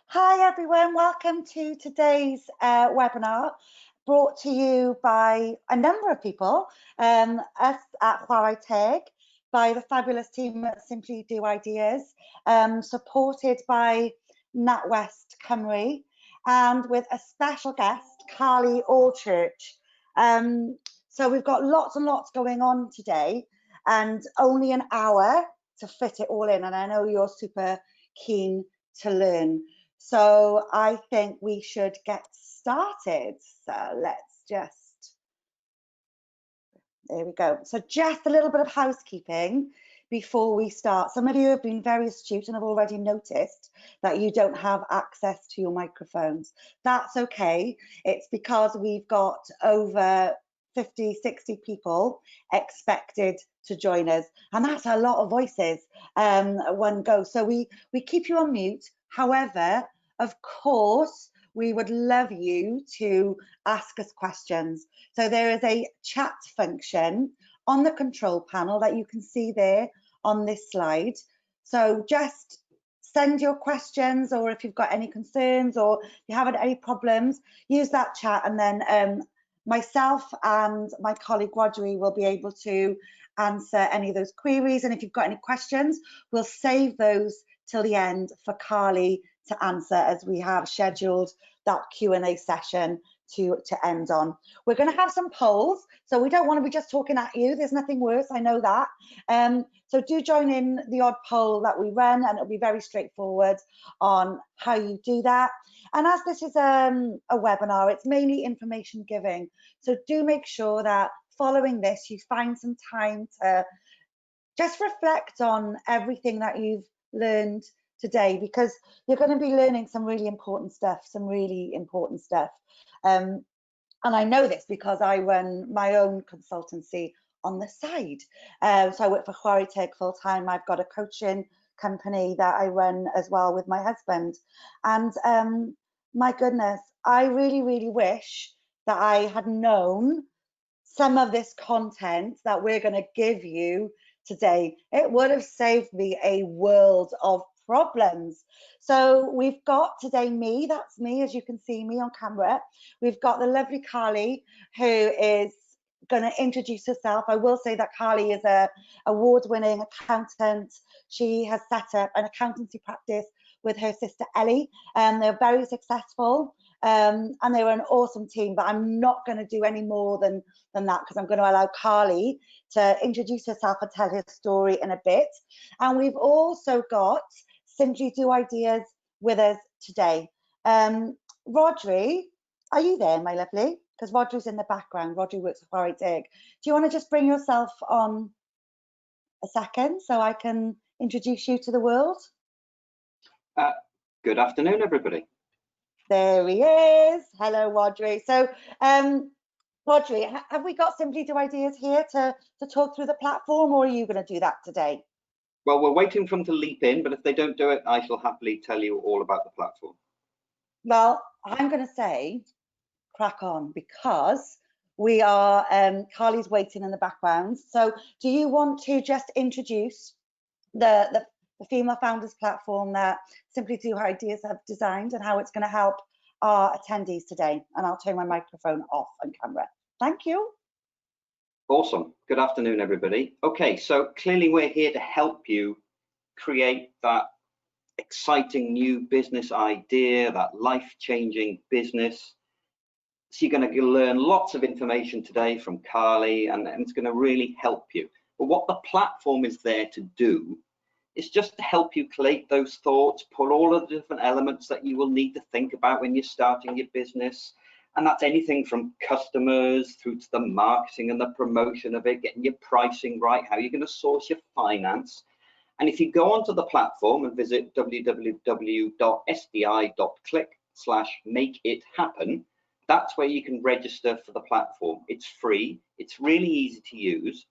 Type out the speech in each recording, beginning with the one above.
Hi everyone, welcome to today's webinar brought to you by a number of people, us at Chwarae Teg, by the fabulous team at Simply Do Ideas, supported by NatWest Cymru, and with a special guest, Carly Allchurch. So we've got lots and lots going on today and only an hour to fit it all in, and I know you're super keen to learn. So I think we should get started. So let's just, there we go. So just a little bit of housekeeping before we start. Some of you have been very astute and have already noticed that you don't have access to your microphones. That's okay. It's because we've got over 50, 60 people expected to join us. And that's a lot of voices at one go. So we keep you on mute. However, of course, we would love you to ask us questions. So there is a chat function on the control panel that you can see there on this slide. So just send your questions, or if you've got any concerns or you haven't any problems, use that chat, and then myself and my colleague Audrey will be able to answer any of those queries. And if you've got any questions, we'll save those till the end for Carly to answer, as we have scheduled that Q&A session to end on. We're going to have some polls, so we don't want to be just talking at you. There's nothing worse, I know that. So do join in the odd poll that we run, and it'll be very straightforward on how you do that. And as this is a webinar, it's mainly information giving. So do make sure that following this, you find some time to just reflect on everything that you've learned today, because you're going to be learning some really important stuff, and I know this because I run my own consultancy on the side. So I work for Chwarae Teg full time. I've got a coaching company that I run as well with my husband, and my goodness, I really wish that I had known some of this content that we're going to give you today. It would have saved me a world of problems. So we've got today me, that's me, as you can see me on camera. We've got the lovely Carly, who is going to introduce herself. I will say that Carly is a award-winning accountant. She has set up an accountancy practice with her sister Ellie, and they're very successful. And they were an awesome team, but I'm not going to do any more than that, because I'm going to allow Carly to introduce herself and tell her story in a bit. And we've also got Simply Do Ideas with us today. Rodri, are you there, my lovely? Because Rodri's in the background. Rodri works for Chwarae Teg. Do you want to just bring yourself on a second so I can introduce you to the world? Good afternoon, everybody. There he is. Hello, Rodri. So, Rodri, have we got Simply Do Ideas here to talk through the platform, or are you going to do that today? Well, we're waiting for them to leap in, but if they don't do it, I shall happily tell you all about the platform. Well, I'm going to say crack on, because we are, Carly's waiting in the background. So do you want to just introduce the Female Founders platform that Simply Do Ideas have designed, and how it's going to help our attendees today? And I'll turn my microphone off and camera. Thank you. Awesome. Good afternoon, everybody. Okay, so clearly we're here to help you create that exciting new business idea, that life-changing business. So you're going to learn lots of information today from Carly, and it's going to really help you. But what the platform is there to do is just to help you collate those thoughts, pull all of the different elements that you will need to think about when you're starting your business. And that's anything from customers through to the marketing and the promotion of it, getting your pricing right, how you're going to source your finance. And if you go onto the platform and visit www.sdi.click/make-it-happen, that's where you can register for the platform. It's free. It's really easy to use.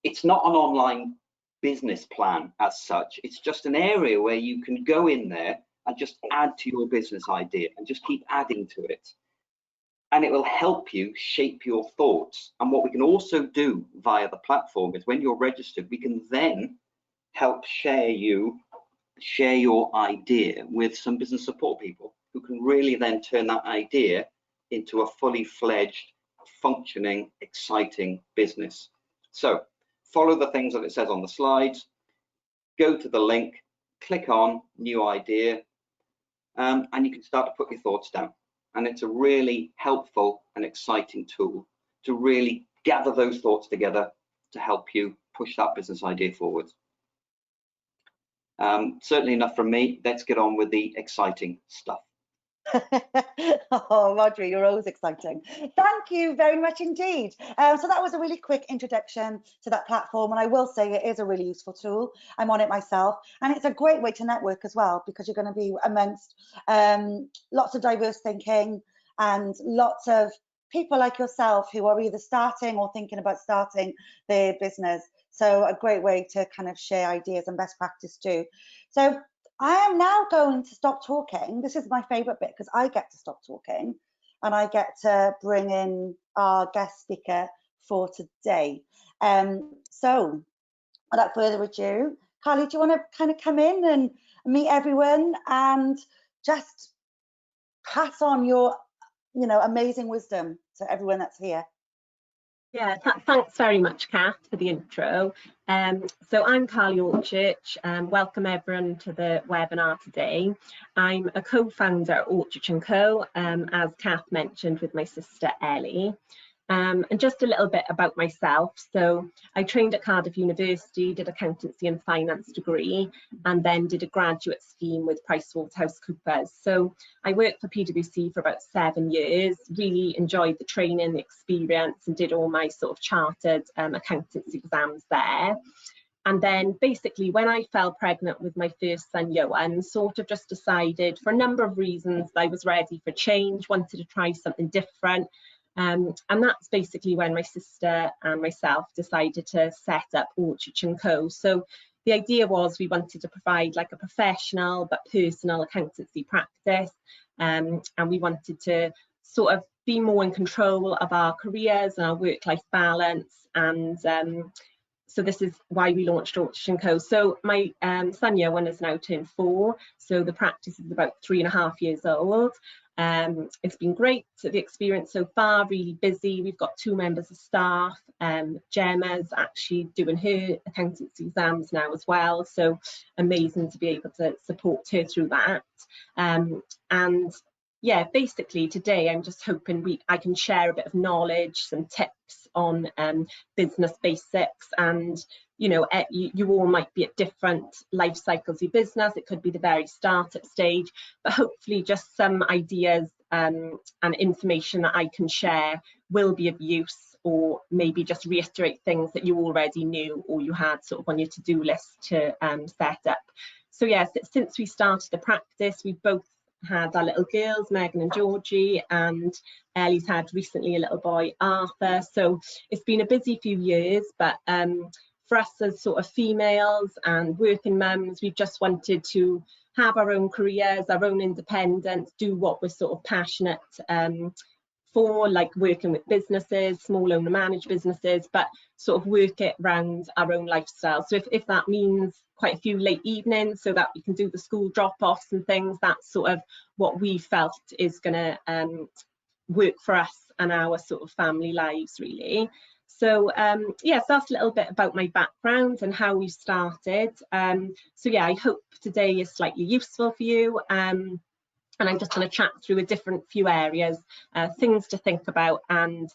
It's not an online business plan as such. It's just an area where you can go in there and just add to your business idea and just keep adding to it. And it will help you shape your thoughts. And what we can also do via the platform is, when you're registered, we can then help share you share your idea with some business support people who can really then turn that idea into a fully fledged, functioning, exciting business. So follow the things that it says on the slides, go to the link, click on new idea, and you can start to put your thoughts down. And it's a really helpful and exciting tool to really gather those thoughts together to help you push that business idea forward. Certainly enough from me. Let's get on with the exciting stuff. Oh, Rodri, you're always exciting. Thank you very much indeed. So that was a really quick introduction to that platform, and I will say it is a really useful tool. I'm on it myself, and it's a great way to network as well, because you're going to be amongst lots of diverse thinking and lots of people like yourself who are either starting or thinking about starting their business. So a great way to kind of share ideas and best practice too. So I am now going to stop talking. This is my favorite bit because I get to stop talking and I get to bring in our guest speaker for today. So without further ado, Carly, do you want to kind of come in and meet everyone and just pass on your, amazing wisdom to everyone that's here? Yeah, thanks very much, Kath, for the intro. So I'm Carly Orchich. Welcome everyone to the webinar today. I'm a co-founder at Orchich & Co, as Kath mentioned, with my sister Ellie. And just a little bit about myself. So I trained at Cardiff University, did accountancy and finance degree, and then did a graduate scheme with PricewaterhouseCoopers. So I worked for PwC for about 7 years, really enjoyed the training, the experience, and did all my sort of chartered accountancy exams there. And then basically when I fell pregnant with my first son, Johan, sort of just decided for a number of reasons that I was ready for change, wanted to try something different. And that's basically when my sister and myself decided to set up Orchich & Co. So the idea was we wanted to provide like a professional but personal accountancy practice, and we wanted to sort of be more in control of our careers and our work-life balance. And so this is why we launched Orchich & Co. So my son Johan has now turned 4, so the practice is about 3.5 years old. It's been great, the experience so far, really busy. We've got 2 members of staff. Gemma's actually doing her accountancy exams now as well, so amazing to be able to support her through that. And yeah, basically today I'm just hoping I can share a bit of knowledge, some tips on business basics. And you all might be at different life cycles of your business. It could be the very startup stage, but hopefully just some ideas and information that I can share will be of use, or maybe just reiterate things that you already knew or you had sort of on your to-do list to set up. So yes, since we started the practice, we've both had our little girls, Megan and Georgie, and Ellie's had recently a little boy, Arthur. So it's been a busy few years, but for us as sort of females and working mums, we've just wanted to have our own careers, our own independence, do what we're sort of passionate for, like working with businesses, small owner managed businesses, but sort of work it around our own lifestyle. So if that means quite a few late evenings so that we can do the school drop-offs and things, that's sort of what we felt is going to work for us and our sort of family lives, really. So yes, that's a little bit about my background and how we started. So yeah, I hope today is slightly useful for you. And I'm just going to chat through a different few areas, things to think about, and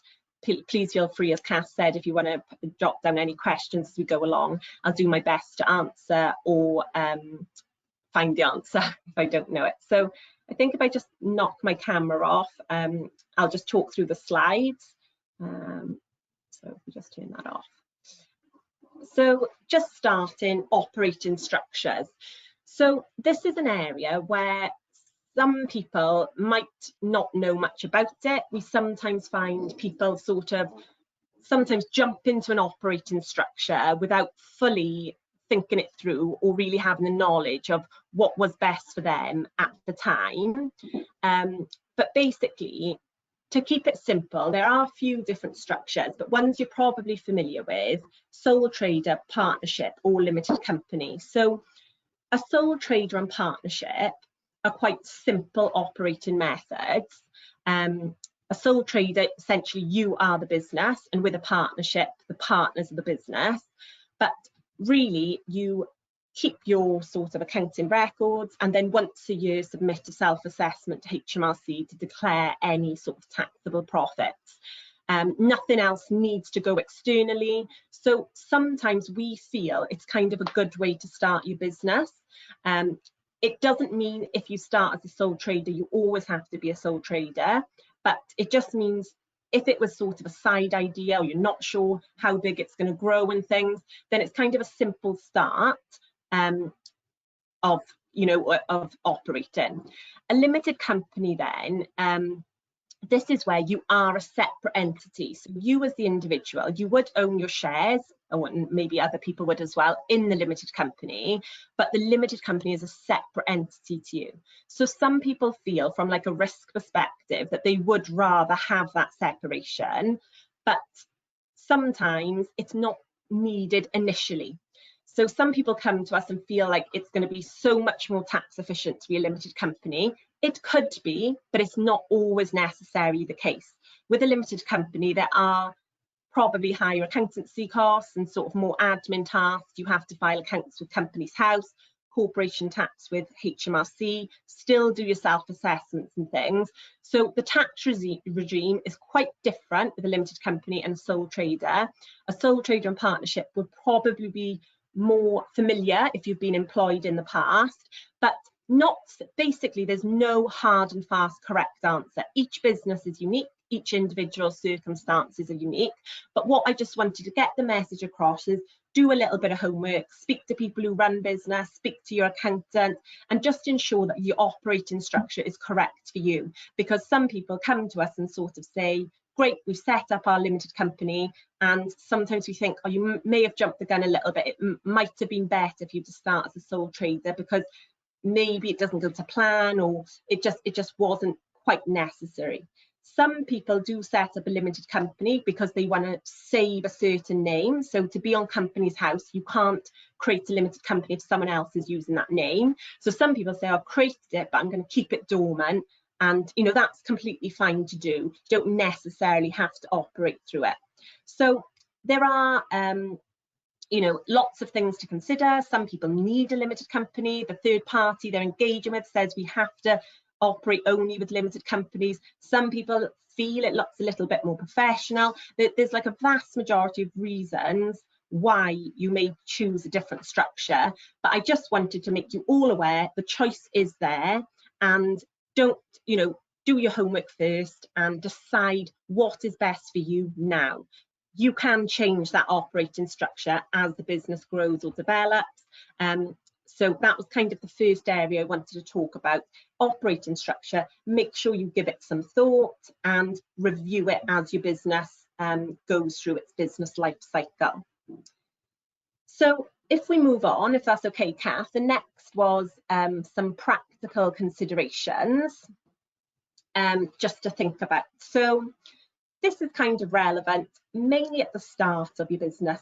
please feel free, as Kath said, if you want to jot down any questions as we go along. I'll do my best to answer or find the answer if I don't know it. So I think if I just knock my camera off, I'll just talk through the slides. So if we just turn that off. So just starting operating structures. So this is an area where some people might not know much about it. We sometimes find people sort of sometimes jump into an operating structure without fully thinking it through or really having the knowledge of what was best for them at the time. But basically, to keep it simple, there are a few different structures, but ones you're probably familiar with: sole trader, partnership, or limited company. So a sole trader and partnership are quite simple operating methods. A sole trader, essentially you are the business, and with a partnership, the partners of the business. But really, you keep your sort of accounting records, and then once a year submit a self-assessment to HMRC to declare any sort of taxable profits. Nothing else needs to go externally. So sometimes we feel it's kind of a good way to start your business. It doesn't mean if you start as a sole trader, you always have to be a sole trader, but it just means if it was sort of a side idea, or you're not sure how big it's going to grow and things, then it's kind of a simple start of operating. A limited company then, this is where you are a separate entity. So you as the individual, you would own your shares, or maybe other people would as well, in the limited company, but the limited company is a separate entity to you. So some people feel from like a risk perspective that they would rather have that separation, but sometimes it's not needed initially. So some people come to us and feel like it's going to be so much more tax efficient to be a limited company. It could be, but it's not always necessarily the case. With a limited company, there are probably higher accountancy costs and sort of more admin tasks. You have to file accounts with Companies House, corporation tax with HMRC, still do your self-assessments and things. So the tax regime is quite different with a limited company and a sole trader. A sole trader and partnership would probably be more familiar if you've been employed in the past, but not basically, there's no hard and fast correct answer. Each business is unique, each individual circumstances are unique, but what I just wanted to get the message across is do a little bit of homework, speak to people who run business, speak to your accountant, and just ensure that your operating structure is correct for you, because some people come to us and sort of say, great, we've set up our limited company, and sometimes we think, oh, you may have jumped the gun a little bit. It might have been better for you to start as a sole trader because maybe it doesn't go to plan, or it just wasn't quite necessary. Some people do set up a limited company because they want to save a certain name. So to be on Companies House, you can't create a limited company if someone else is using that name. So some people say, I've created it, but I'm going to keep it dormant. And, you know, that's completely fine to do. You don't necessarily have to operate through it. So there are, you know, lots of things to consider. Some people need a limited company. The third party they're engaging with says we have to operate only with limited companies. Some people feel it looks a little bit more professional. There's like a vast majority of reasons why you may choose a different structure, but I just wanted to make you all aware the choice is there, and don't, you know, do your homework first and decide what is best for you now. You can change that operating structure as the business grows or develops. So that was kind of the first area I wanted to talk about, operating structure. Make sure you give it some thought and review it as your business goes through its business life cycle. So if we move on, if that's okay, Kath, the next was some practical considerations just to think about. So this is kind of relevant mainly at the start of your business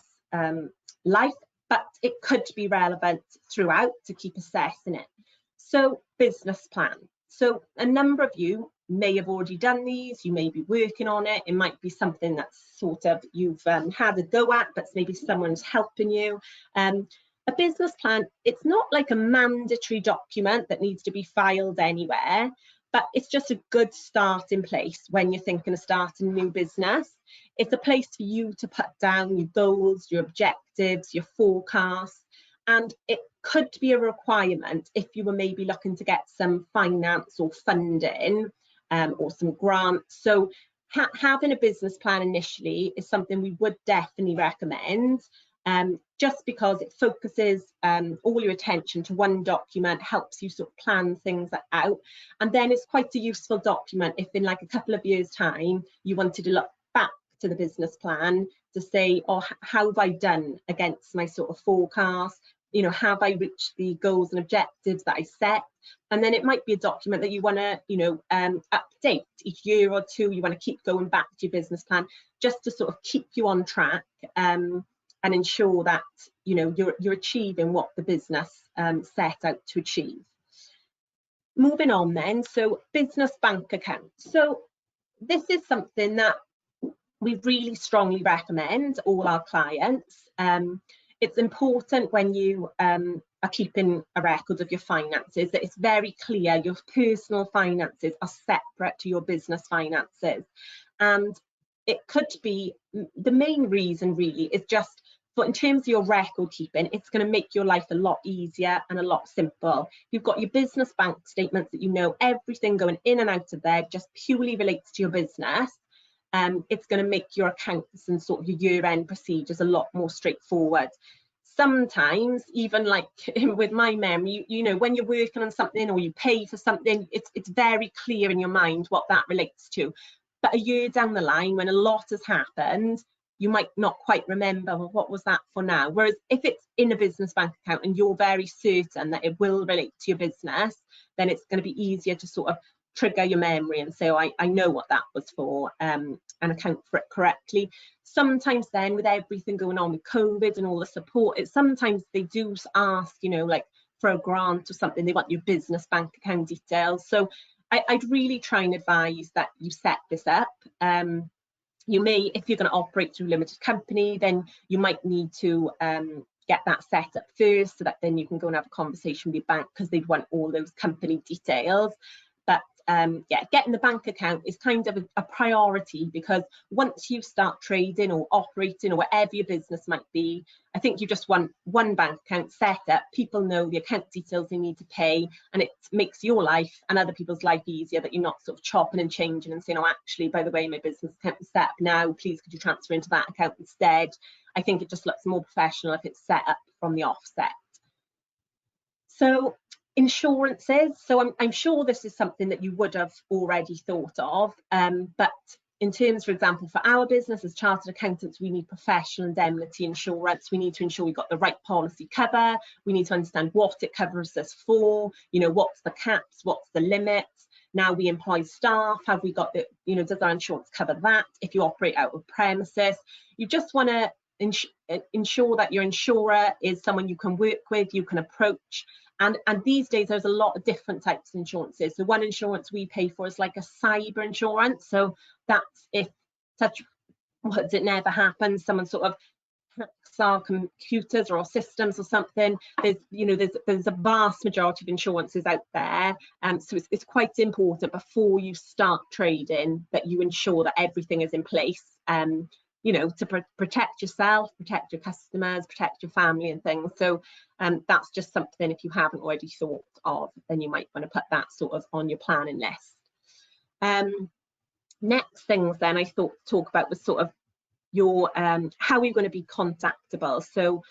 life, but it could be relevant throughout to keep assessing it. So business plan. So a number of you may have already done these, you may be working on it, it might be something that's sort of you've had a go at, but maybe someone's helping you. A business plan, it's not like a mandatory document that needs to be filed anywhere, but it's just a good starting place when you're thinking of starting a new business. It's a place for you to put down your goals, your objectives, your forecasts, and it could be a requirement if you were maybe looking to get some finance or funding or some grants. So having a business plan initially is something we would definitely recommend. Just because it focuses all your attention to one document, helps you sort of plan things out, and then it's quite a useful document if in like a couple of years' time you wanted to look back to the business plan to say, oh, how have I done against my sort of forecast? You know, have I reached the goals and objectives that I set? And then it might be a document that you want to, you know, update each year or two. You want to keep going back to your business plan just to sort of keep you on track. and ensure that you're achieving what the business set out to achieve. Moving on then, so business bank account. So this is something that we really strongly recommend all our clients. It's important when you are keeping a record of your finances that it's very clear your personal finances are separate to your business finances. And it could be, the main reason really is just, but in terms of your record keeping, it's going to make your life a lot easier and a lot simple. You've got your business bank statements that you know everything going in and out of there just purely relates to your business. It's going to make your accounts and sort of your year-end procedures a lot more straightforward. Sometimes, even like with my memory, you know, when you're working on something or you pay for something, it's very clear in your mind what that relates to. But a year down the line, when a lot has happened, you might not quite remember, well, what was that for now? Whereas if it's in a business bank account and you're very certain that it will relate to your business, then it's going to be easier to sort of trigger your memory and say, oh, I know what that was for, and account for it correctly. Sometimes then with everything going on with COVID and all the support, sometimes they do ask, you know, like for a grant or something, they want your business bank account details. So I'd really try and advise that you set this up. You may, if you're going to operate through a limited company, then you might need to get that set up first, so that then you can go and have a conversation with your bank, because they'd want all those company details. But yeah, getting the bank account is kind of a priority, because once you start trading or operating or whatever your business might be, I think you just want one bank account set up. People know the account details they need to pay, and it makes your life and other people's life easier, that you're not sort of chopping and changing and saying, oh, actually, by the way, my business account is set up now, please could you transfer into that account instead. I think it just looks more professional if it's set up from the offset. So insurances, so I'm sure this is something that you would have already thought of, but in terms, for example, for our business as chartered accountants, we need professional indemnity insurance. We need to ensure we've got the right policy cover. We need to understand what it covers us for, you know, what's the caps, what's the limits. Now we employ staff, have we got the, you know, does our insurance cover that? If you operate out of premises, you just want to ensure that your insurer is someone you can work with, you can approach. And these days there's a lot of different types of insurances. So one insurance we pay for is like a cyber insurance. So that's if touch wood it never happens, someone sort of hacks our computers or our systems or something. There's, you know, there's a vast majority of insurances out there. So it's quite important before you start trading that you ensure that everything is in place. You know, to protect yourself, protect your customers, protect your family and things. So that's just something, if you haven't already thought of, then you might want to put that sort of on your planning list. Next things then I thought to talk about was sort of your, how are you going to be contactable? So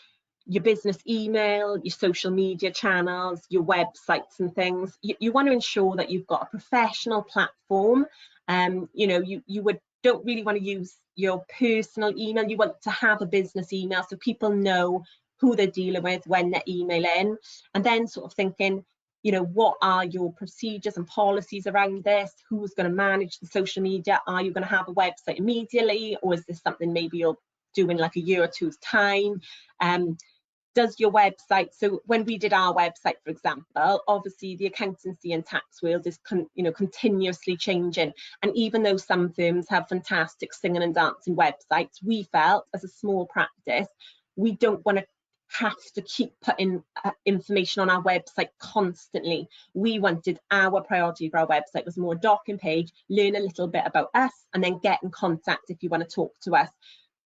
your business email, your social media channels, your websites and things. You want to ensure that you've got a professional platform. You know, you don't really want to use your personal email. You want to have a business email so people know who they're dealing with when they're emailing, and then sort of thinking, you know, what are your procedures and policies around this? Who's going to manage the social media? Are you going to have a website immediately, or is this something maybe you'll do in like a year or two's time? Does your website, so when we did our website, for example, obviously the accountancy and tax world is continuously changing, and even though some firms have fantastic singing and dancing websites, we felt as a small practice we don't want to have to keep putting information on our website constantly. We wanted our priority for our website was more a docking page, learn a little bit about us, and then get in contact if you want to talk to us.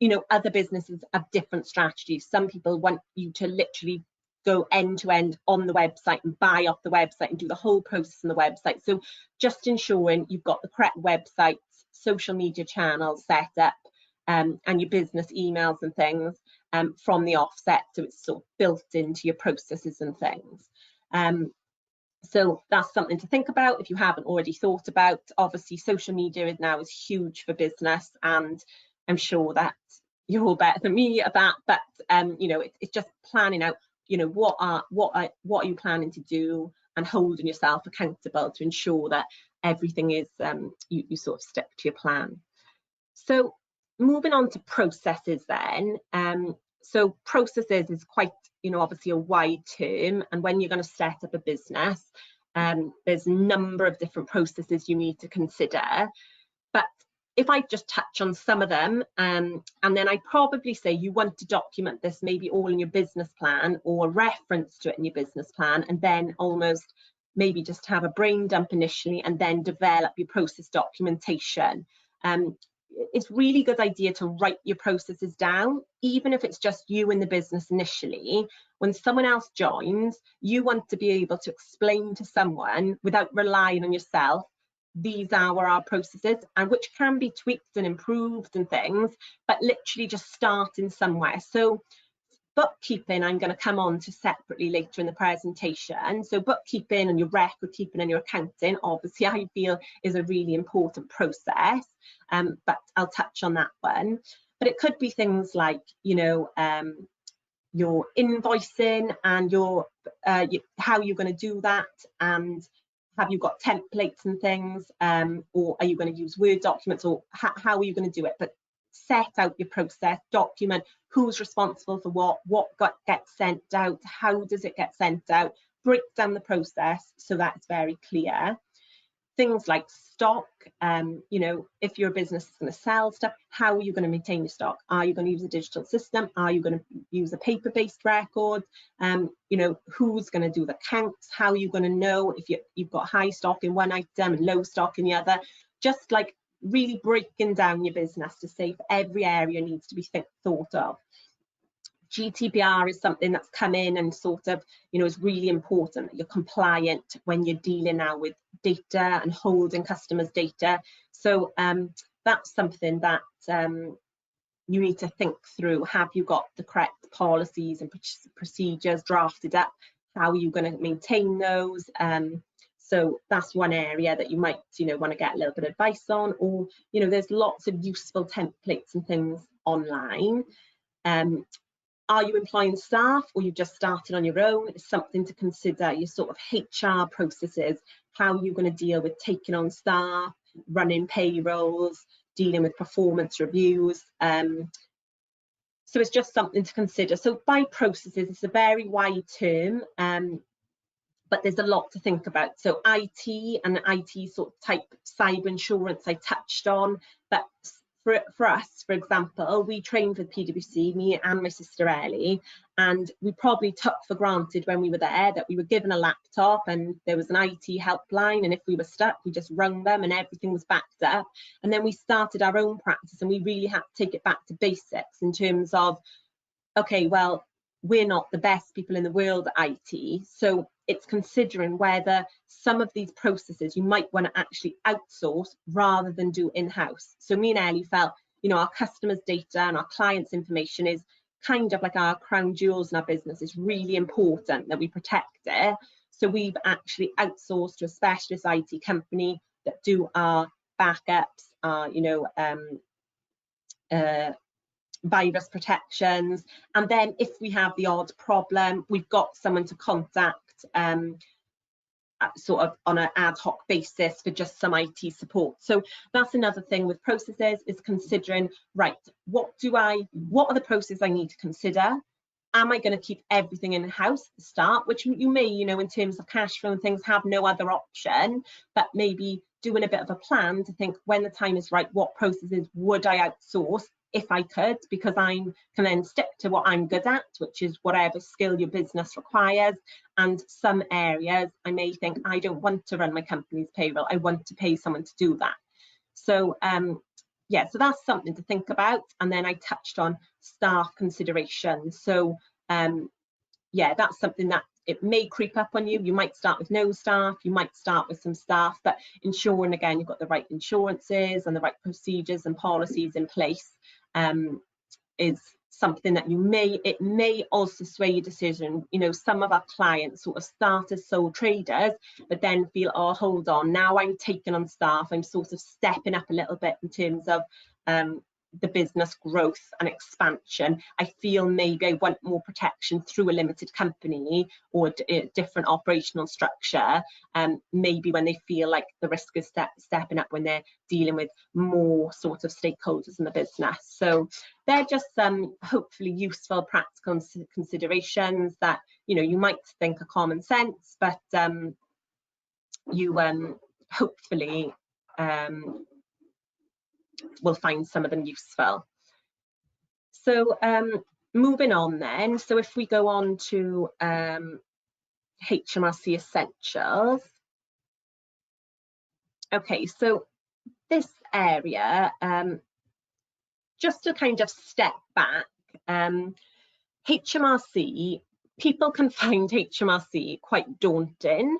You know, other businesses have different strategies. Some people want you to literally go end to end on the website and buy off the website and do the whole process on the website. So just ensuring you've got the correct websites, social media channels set up, and your business emails and things from the offset, so it's sort of built into your processes and things. So that's something to think about if you haven't already thought about. Obviously, social media now is huge for business, and I'm sure that you're all better than me at that, but you know, it's just planning out, you know, what are you planning to do, and holding yourself accountable to ensure that everything is you sort of stick to your plan. So moving on to processes then, So processes is quite, obviously a wide term, and when you're going to set up a business, there's a number of different processes you need to consider. But if I just touch on some of them, and then I probably say you want to document this maybe all in your business plan or reference to it in your business plan, and then almost maybe just have a brain dump initially and then develop your process documentation. It's really good idea to write your processes down, even if it's just you in the business initially. When someone else joins, you want to be able to explain to someone without relying on yourself, these are our processes, and which can be tweaked and improved and things, but literally just starting somewhere. So bookkeeping, I'm going to come on to separately later in the presentation. So bookkeeping and your record keeping and your accounting, obviously I feel is a really important process, but I'll touch on that one. But it could be things like, your invoicing and how you're going to do that, and have you got templates and things, or are you going to use Word documents, or how are you going to do it? But set out your process, document who's responsible for what gets sent out, how does it get sent out, break down the process so that it's very clear. Things like stock, if your business is going to sell stuff, how are you going to maintain your stock? Are you going to use a digital system? Are you going to use a paper-based record? Who's going to do the counts? How are you going to know if you've got high stock in one item and low stock in the other? Just like really breaking down your business to say if every area needs to be thought of. GDPR is something that's come in and sort of, is really important that you're compliant when you're dealing now with data and holding customers' data. So that's something that you need to think through. Have you got the correct policies and procedures drafted up? How are you going to maintain those? So that's one area that you might, want to get a little bit of advice on, or, there's lots of useful templates and things online. Are you employing staff, or you just started on your own? It's something to consider. Your sort of HR processes, how you're going to deal with taking on staff, running payrolls, dealing with performance reviews. So it's just something to consider. So by processes, it's a very wide term, but there's a lot to think about. So IT and IT sort of type cyber insurance I touched on, but for us, for example, we trained with PwC, me and my sister Ellie, and we probably took for granted when we were there that we were given a laptop and there was an IT helpline, and if we were stuck, we just rung them and everything was backed up. And then we started our own practice, and we really had to take it back to basics in terms of, okay, well, we're not the best people in the world at IT, so it's considering whether some of these processes you might want to actually outsource rather than do in-house. So me and Ellie felt, our customers' data and our clients' information is kind of like our crown jewels in our business. It's really important that we protect it. So we've actually outsourced to a specialist IT company that do our backups, our, virus protections, and then if we have the odd problem, we've got someone to contact sort of on an ad hoc basis for just some IT support. So that's another thing with processes, is considering, right, what are the processes I need to consider? Am I going to keep everything in-house at the start, which you may, in terms of cash flow and things, have no other option, but maybe doing a bit of a plan to think when the time is right, what processes would I outsource if I could, because I can then stick to what I'm good at, which is whatever skill your business requires. And some areas I may think, I don't want to run my company's payroll, I want to pay someone to do that. So yeah, so that's something to think about. And then I touched on staff consideration. So yeah, that's something that it may creep up on you. You might start with no staff, you might start with some staff, but ensuring again you've got the right insurances and the right procedures and policies in place is something that it may also sway your decision. Some of our clients sort of start as sole traders, but then feel, oh, hold on, now I'm taking on staff, I'm sort of stepping up a little bit in terms of the business growth and expansion, I feel maybe I want more protection through a limited company or a different operational structure, maybe when they feel like the risk is stepping up when they're dealing with more sort of stakeholders in the business. So they're just hopefully useful practical considerations that, you know, you might think are common sense, but you hopefully will find some of them useful. So moving on then, so if we go on to HMRC essentials. Okay, so this area, just to kind of step back, HMRC, people can find HMRC quite daunting.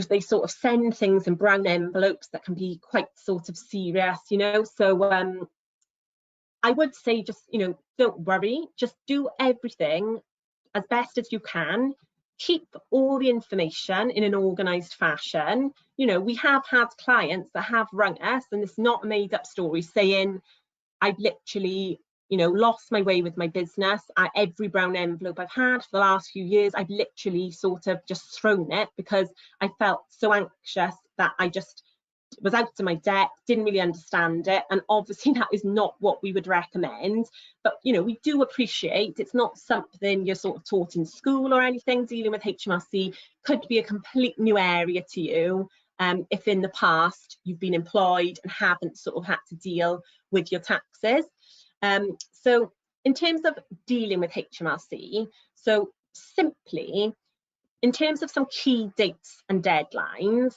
They sort of send things in brown envelopes that can be quite sort of serious, you know. So I would say just, you know, don't worry, just do everything as best as you can. Keep all the information in an organised fashion. You know, we have had clients that have rung us, and it's not a made up story, saying, I've literally, you know, lost my way with my business. Every brown envelope I've had for the last few years, I've literally sort of just thrown it because I felt so anxious that I just was out of my depth, didn't really understand it. And obviously that is not what we would recommend. But, you know, we do appreciate it's not something you're sort of taught in school or anything. Dealing with HMRC could be a complete new area to you. If in the past you've been employed and haven't sort of had to deal with your taxes. So in terms of dealing with HMRC, so simply in terms of some key dates and deadlines,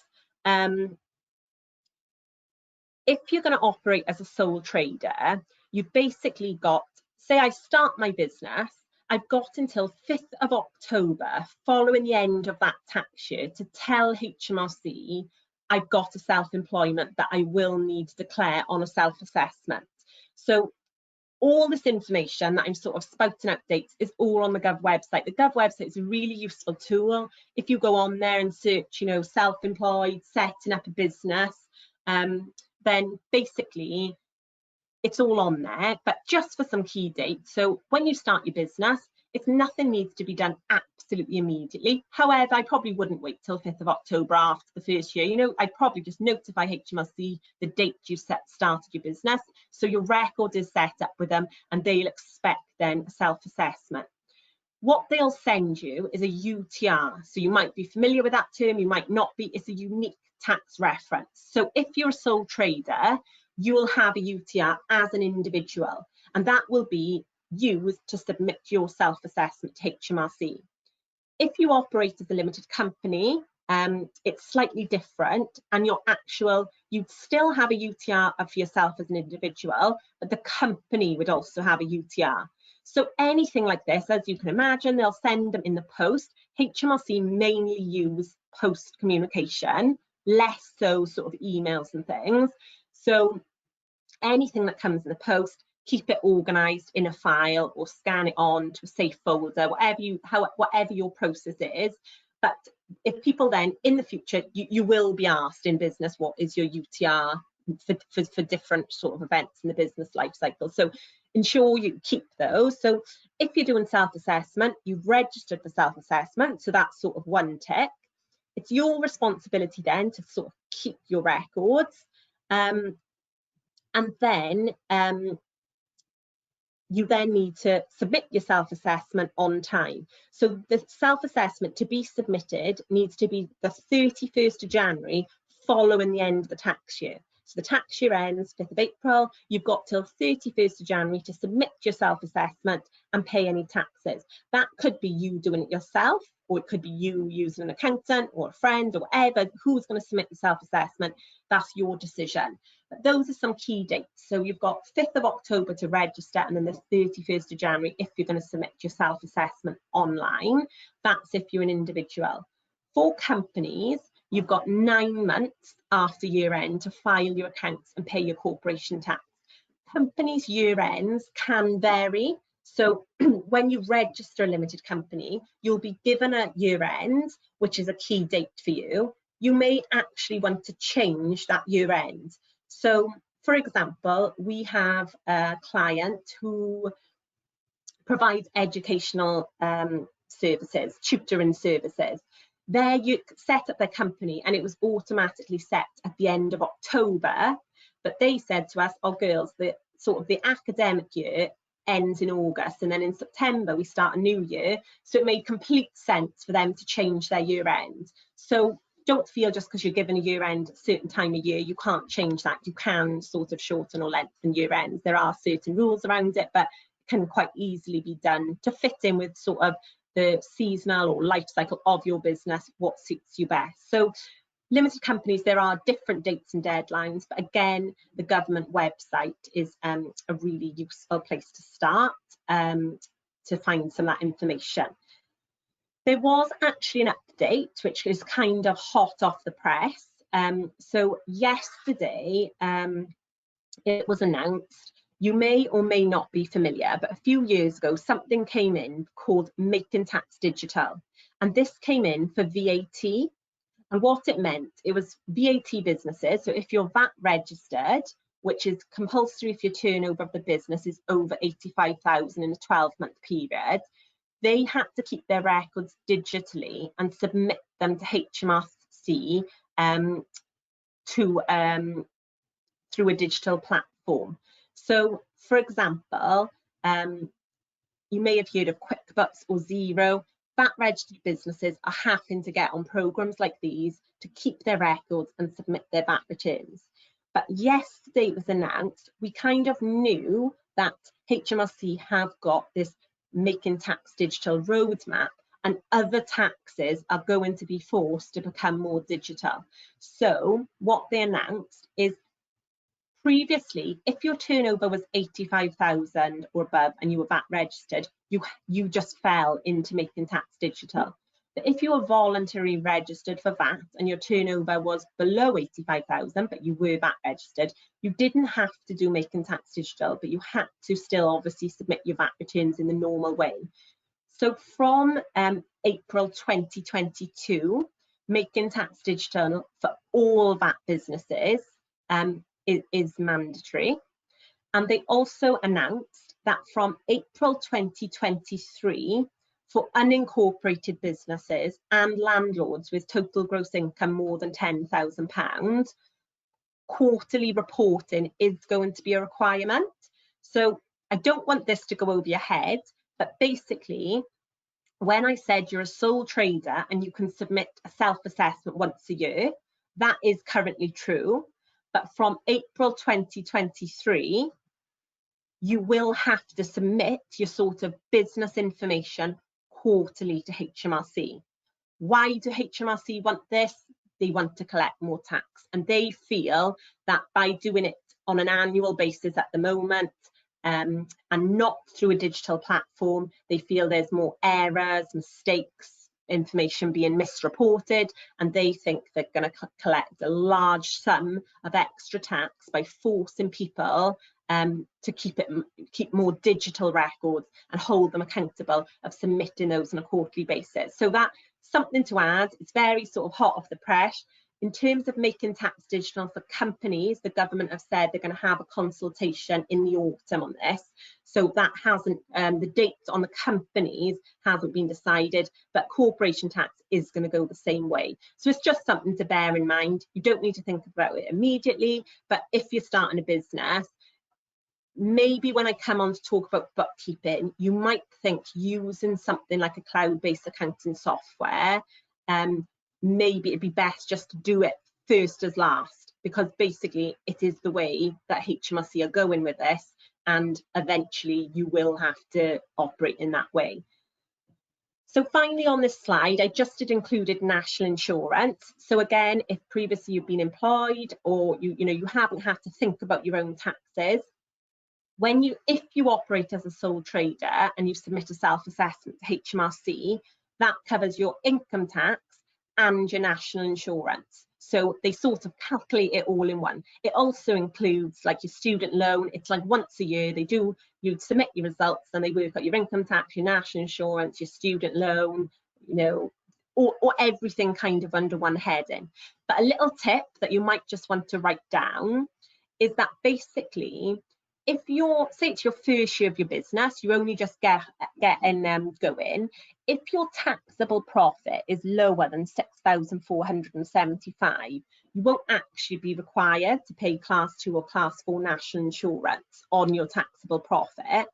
if you're going to operate as a sole trader, you've basically got, say I start my business, I've got until 5th of October following the end of that tax year to tell HMRC I've got a self-employment that I will need to declare on a self-assessment. So all this information that I'm sort of spouting out dates is all on the Gov website. The Gov website is a really useful tool. If you go on there and search, you know, self-employed, setting up a business, then basically it's all on there, but just for some key dates. So when you start your business, if nothing needs to be done absolutely immediately. However, I probably wouldn't wait till 5th of October after the first year. You know, I'd probably just notify HMRC the date you've started your business. So your record is set up with them and they'll expect then a self-assessment. What they'll send you is a UTR. So you might be familiar with that term, you might not be. It's a unique tax reference. So if you're a sole trader, you will have a UTR as an individual, and that will be used to submit your self-assessment to HMRC. If you operate as a limited company, it's slightly different, and you'd still have a UTR for yourself as an individual, but the company would also have a UTR. So anything like this, as you can imagine, they'll send them in the post. HMRC mainly use post communication, less so sort of emails and things. So anything that comes in the post, keep it organised in a file or scan it on to a safe folder, whatever your process is. But if people then in the future, you will be asked in business, what is your UTR for different sort of events in the business life cycle. So ensure you keep those. So if you're doing self-assessment, you've registered for self-assessment, so that's sort of one tick. It's your responsibility then to sort of keep your records. And then you then need to submit your self-assessment on time. So the self-assessment to be submitted needs to be the 31st of January following the end of the tax year. So the tax year ends 5th of April, you've got till 31st of January to submit your self-assessment and pay any taxes. That could be you doing it yourself, or it could be you using an accountant or a friend or whatever. Who's going to submit the self-assessment? That's your decision. But those are some key dates. So you've got 5th of October to register, and then the 31st of January if you're going to submit your self-assessment online. That's if you're an individual. For companies, you've got 9 months after year end to file your accounts and pay your corporation tax. Companies' year ends can vary. So when you register a limited company, you'll be given a year end, which is a key date for you. You may actually want to change that year end. So For example, we have a client who provides educational services, tutoring services. You set up their company and it was automatically set at the end of October, but they said to us, oh girls, the academic year ends in August, and then in September we start a new year, so it made complete sense for them to change their year end. So don't feel just because you're given a year end a certain time of year you can't change that. You can sort of shorten or lengthen year ends. There are certain rules around it, but it can quite easily be done to fit in with sort of the seasonal or life cycle of your business, what suits you best. So limited companies, there are different dates and deadlines, but again, the government website is a really useful place to start to find some of that information. There was actually an update, which is kind of hot off the press. So yesterday, it was announced, you may or may not be familiar, but a few years ago, something came in called Make.It.Happen Digital. And this came in for VAT. And what it meant, it was VAT businesses. So if you're VAT registered, which is compulsory if your turnover of the business is over 85,000 in a 12-month period, they had to keep their records digitally and submit them to HMRC through a digital platform. So, for example, you may have heard of QuickBooks or Xero. VAT registered businesses are having to get on programs like these to keep their records and submit their VAT returns. But yesterday it was announced, we kind of knew that HMRC have got this Making Tax Digital roadmap, and other taxes are going to be forced to become more digital. So what they announced is, previously, if your turnover was 85,000 or above and you were VAT registered, you just fell into Making Tax Digital. But if you were voluntarily registered for VAT and your turnover was below 85,000, but you were VAT registered, you didn't have to do Making Tax Digital, but you had to still obviously submit your VAT returns in the normal way. So from April 2022, Making Tax Digital for all VAT businesses is mandatory. And they also announced that from April 2023, for unincorporated businesses and landlords with total gross income more than £10,000, quarterly reporting is going to be a requirement. So I don't want this to go over your head, but basically, when I said you're a sole trader and you can submit a self-assessment once a year, that is currently true. But from April 2023, you will have to submit your sort of business information quarterly to HMRC. Why do HMRC want this? They want to collect more tax, and they feel that by doing it on an annual basis at the moment and not through a digital platform, they feel there's more errors, mistakes, information being misreported, and they think they're going to collect a large sum of extra tax by forcing people to keep more digital records and hold them accountable of submitting those on a quarterly basis. So that's something to add. It's very sort of hot off the press. In terms of Making Tax Digital for companies, the government have said they're going to have a consultation in the autumn on this. So that hasn't, the date on the companies hasn't been decided, but corporation tax is going to go the same way. So it's just something to bear in mind. You don't need to think about it immediately, but if you're starting a business, maybe when I come on to talk about bookkeeping, you might think using something like a cloud-based accounting software, maybe it'd be best just to do it first as last, because basically it is the way that HMRC are going with this, and eventually you will have to operate in that way. So finally on this slide, I just included national insurance. So again, if previously you've been employed or you haven't had to think about your own taxes, if you operate as a sole trader and you submit a self-assessment to HMRC, that covers your income tax and your national insurance. So they sort of calculate it all in one. It also includes like your student loan. It's like once a year you'd submit your results and they work out your income tax, your national insurance, your student loan, or everything kind of under one heading. But a little tip that you might just want to write down is that basically, if you're, say it's your first year of your business, you're only just getting going, if your taxable profit is lower than 6,475, you won't actually be required to pay Class 2 or Class 4 national insurance on your taxable profit.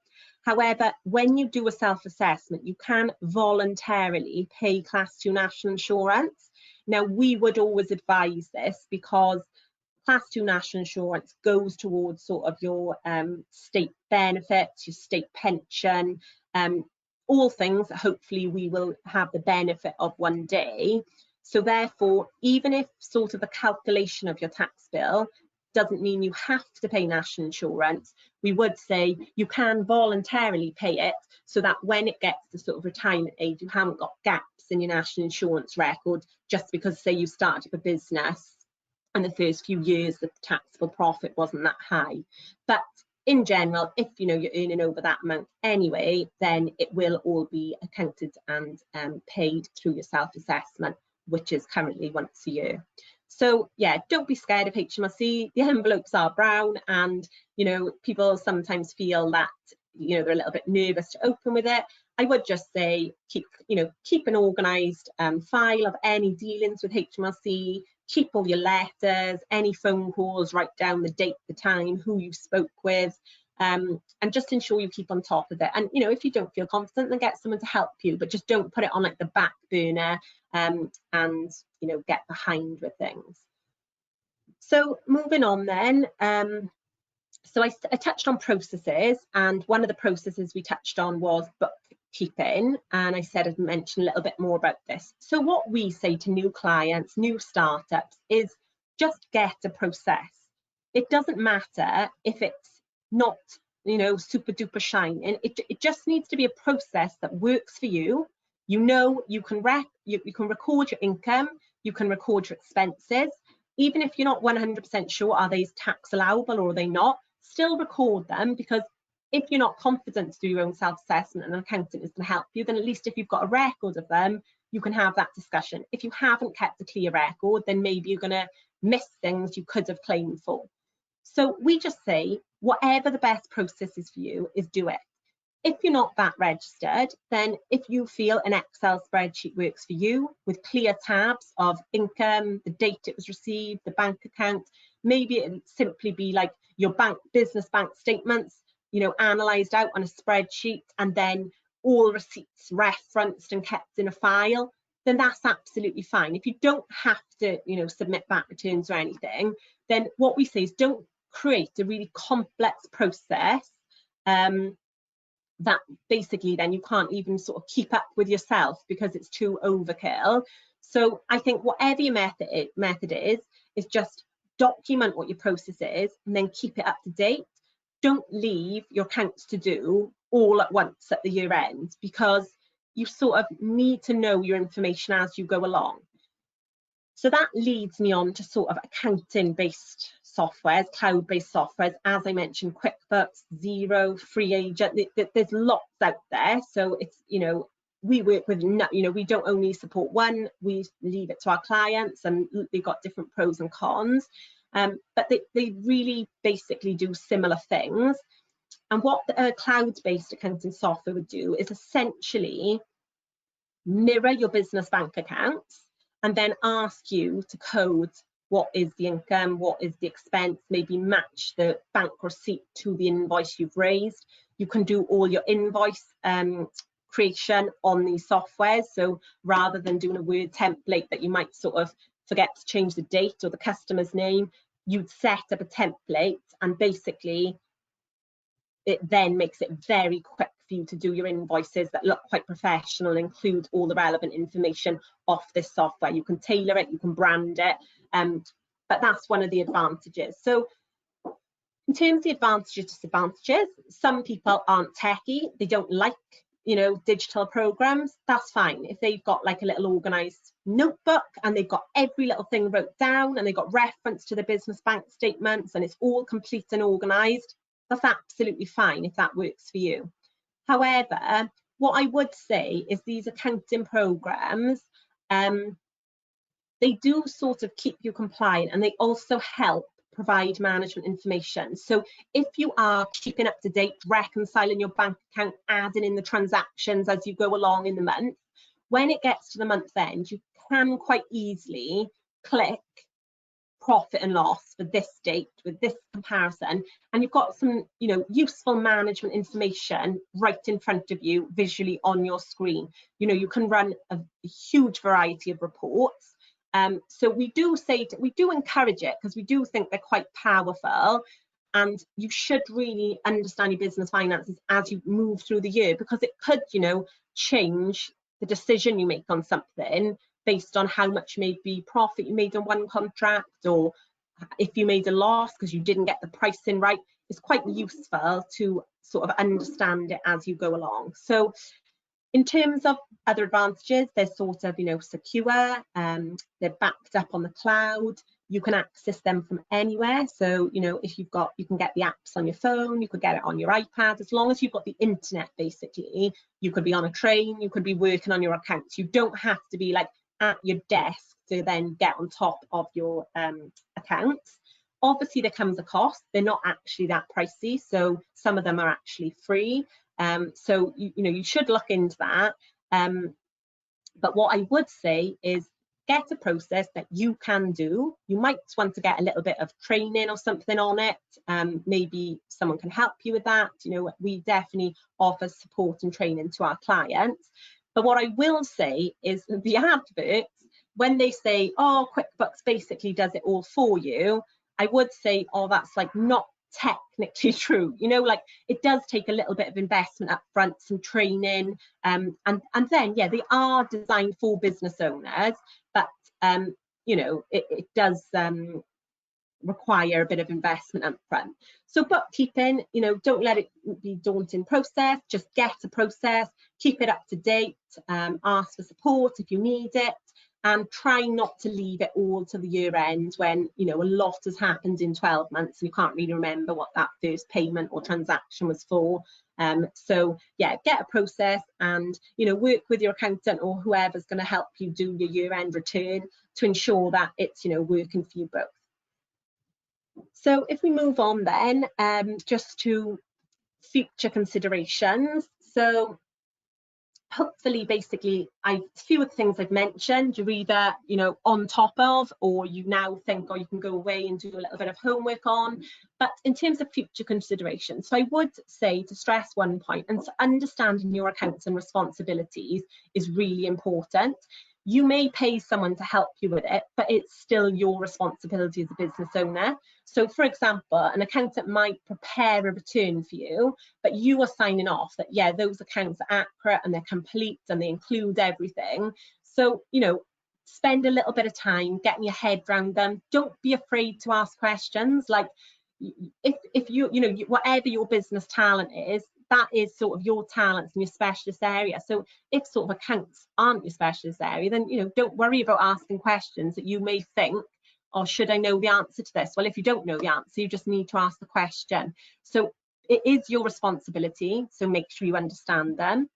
However, when you do a self-assessment, you can voluntarily pay Class 2 national insurance. Now, we would always advise this because Class 2 national insurance goes towards sort of your state benefits, your state pension, all things that hopefully we will have the benefit of one day. So therefore, even if sort of the calculation of your tax bill doesn't mean you have to pay national insurance, we would say you can voluntarily pay it so that when it gets to sort of retirement age, you haven't got gaps in your national insurance record just because, say, you started up a business and the first few years the taxable profit wasn't that high. But in general, if you know you're earning over that amount anyway, then it will all be accounted and paid through your self-assessment, which is currently once a year. So yeah, don't be scared of HMRC. The envelopes are brown, and you know, people sometimes feel that, you know, they're a little bit nervous to open with it. I would just say keep an organised file of any dealings with HMRC. Keep all your letters, any phone calls, write down the date, the time, who you spoke with, and just ensure you keep on top of it. And you know, if you don't feel confident, then get someone to help you, but just don't put it on like the back burner and you know, get behind with things. So moving on then, so I touched on processes, and one of the processes we touched on was bookkeeping, and I said I'd mention a little bit more about this. So what we say to new clients, new startups, is just get a process. It doesn't matter if it's not, you know, super duper shining. It just needs to be a process that works for you. You know, you can record your income, you can record your expenses. Even if you're not 100% sure, are they tax allowable or are they not, still record them, because if you're not confident to do your own self-assessment and an accountant is going to help you, then at least if you've got a record of them, you can have that discussion. If you haven't kept a clear record, then maybe you're going to miss things you could have claimed for. So we just say, whatever the best process is for you, is do it. If you're not that registered, then if you feel an Excel spreadsheet works for you with clear tabs of income, the date it was received, the bank account, maybe it would simply be like your business bank statements, you know, analysed out on a spreadsheet, and then all receipts referenced and kept in a file, then that's absolutely fine. If you don't have to, you know, submit VAT returns or anything, then what we say is don't create a really complex process that basically then you can't even sort of keep up with yourself because it's too overkill. So I think whatever your method is just document what your process is and then keep it up to date. Don't leave your accounts to do all at once at the year end, because you sort of need to know your information as you go along. So that leads me on to sort of accounting-based softwares, cloud-based softwares. As I mentioned, QuickBooks, Xero, Free Agent. There's lots out there. So it's, you know, we work with, you know, we don't only support one, we leave it to our clients, and they've got different pros and cons. But they really basically do similar things. And what a cloud-based accounting software would do is essentially mirror your business bank accounts and then ask you to code what is the income, what is the expense, maybe match the bank receipt to the invoice you've raised. You can do all your invoice creation on these softwares. So rather than doing a Word template that you might sort of forget to change the date or the customer's name, you'd set up a template, and basically it then makes it very quick for you to do your invoices that look quite professional, include all the relevant information off this software. You can tailor it, you can brand it, but that's one of the advantages. So in terms of the advantages, disadvantages, some people aren't techie, they don't like, you know, digital programs. That's fine. If they've got like a little organized notebook and they've got every little thing wrote down and they've got reference to the business bank statements and it's all complete and organized, that's absolutely fine if that works for you. However, what I would say is these accounting programs, they do sort of keep you compliant, and they also help provide management information. So if you are keeping up to date, reconciling your bank account, adding in the transactions as you go along in the month, when it gets to the month end, you can quite easily click profit and loss for this date with this comparison, and you've got some, you know, useful management information right in front of you visually on your screen. You know, you can run a huge variety of reports. So we do encourage it, because we do think they're quite powerful, and you should really understand your business finances as you move through the year, because it could, you know, change the decision you make on something based on how much maybe profit you made on one contract, or if you made a loss because you didn't get the pricing right. It's quite useful to sort of understand it as you go along. So in terms of other advantages, they're sort of, you know, secure, they're backed up on the cloud, you can access them from anywhere. So, you know, if you've got, you can get the apps on your phone, you could get it on your iPad, as long as you've got the internet, basically. You could be on a train, you could be working on your accounts. You don't have to be like at your desk to then get on top of your accounts. Obviously there comes a cost, they're not actually that pricey, so some of them are actually free. So you know, you should look into that. But what I would say is get a process that you can do. You might want to get a little bit of training or something on it. Maybe someone can help you with that. You know, we definitely offer support and training to our clients. But what I will say is the adverts, when they say, oh, QuickBooks basically does it all for you, I would say, oh, that's like not technically true. You know, like it does take a little bit of investment up front, some training, and then, yeah, they are designed for business owners, but you know, it does require a bit of investment up front. So bookkeeping, you know, don't let it be a daunting process, just get a process, keep it up to date, ask for support if you need it, and try not to leave it all to the year end when, you know, a lot has happened in 12 months and you can't really remember what that first payment or transaction was for. So yeah, get a process and, you know, work with your accountant or whoever's going to help you do your year-end return to ensure that it's, you know, working for you both. So if we move on then, just to future considerations. So hopefully, basically, a few of the things I've mentioned, you're either, you know, on top of, or you now think, or you can go away and do a little bit of homework on. But in terms of future considerations, so I would say to stress one point, and so understanding your accounts and responsibilities is really important. You may pay someone to help you with it, but it's still your responsibility as a business owner. So for example, an accountant might prepare a return for you, but you are signing off that, yeah, those accounts are accurate and they're complete and they include everything. So, you know, spend a little bit of time getting your head around them. Don't be afraid to ask questions. Like if you know, whatever your business talent is, that is sort of your talents and your specialist area. So if sort of accounts aren't your specialist area, then, you know, don't worry about asking questions that you may think, oh, should I know the answer to this? Well, if you don't know the answer, you just need to ask the question. So it is your responsibility, so make sure you understand them.